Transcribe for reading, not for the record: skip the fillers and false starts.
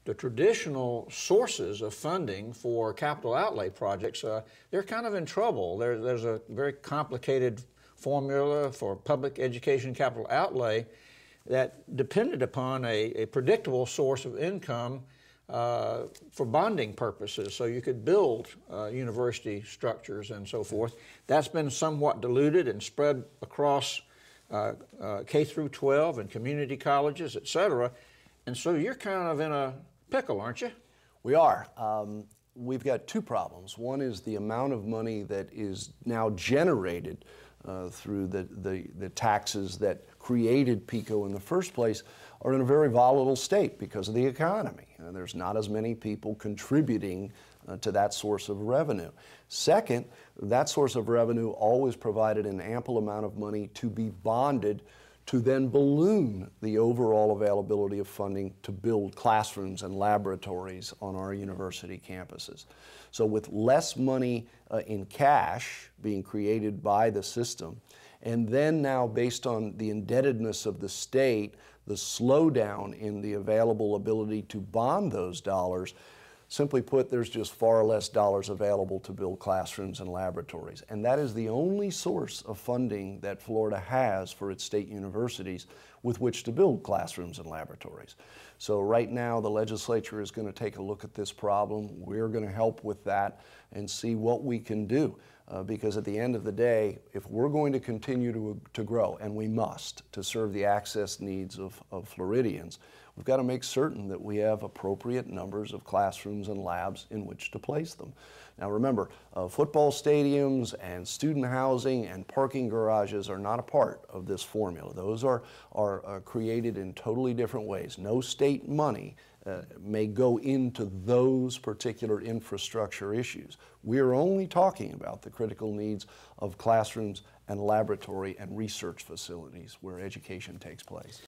the traditional sources of funding for capital outlay projects, they're kind of in trouble. There's a very complicated formula for public education capital outlay that depended upon a predictable source of income for bonding purposes, so you could build university structures and so forth. That's been somewhat diluted and spread across K through 12 and community colleges, et cetera. And so you're kind of in a pickle, aren't you? We are. We've got two problems. One is the amount of money that is now generated through the taxes that created PECO in the first place are in a very volatile state because of the economy. There's not as many people contributing to that source of revenue. Second, that source of revenue always provided an ample amount of money to be bonded to then balloon the overall availability of funding to build classrooms and laboratories on our university campuses. So with less money in cash being created by the system, and then now based on the indebtedness of the state, the slowdown in the available ability to bond those dollars, simply put, there's just far less dollars available to build classrooms and laboratories. And that is the only source of funding that Florida has for its state universities with which to build classrooms and laboratories. So right now the legislature is going to take a look at this problem. We're going to help with that and see what we can do. Because at the end of the day, if we're going to continue to grow, and we must, to serve the access needs of Floridians, we've got to make certain that we have appropriate numbers of classrooms and labs in which to place them. Now remember, football stadiums and student housing and parking garages are not a part of this formula. Those are created in totally different ways. No state money may go into those particular infrastructure issues. We're only talking about the critical needs of classrooms and laboratory and research facilities where education takes place.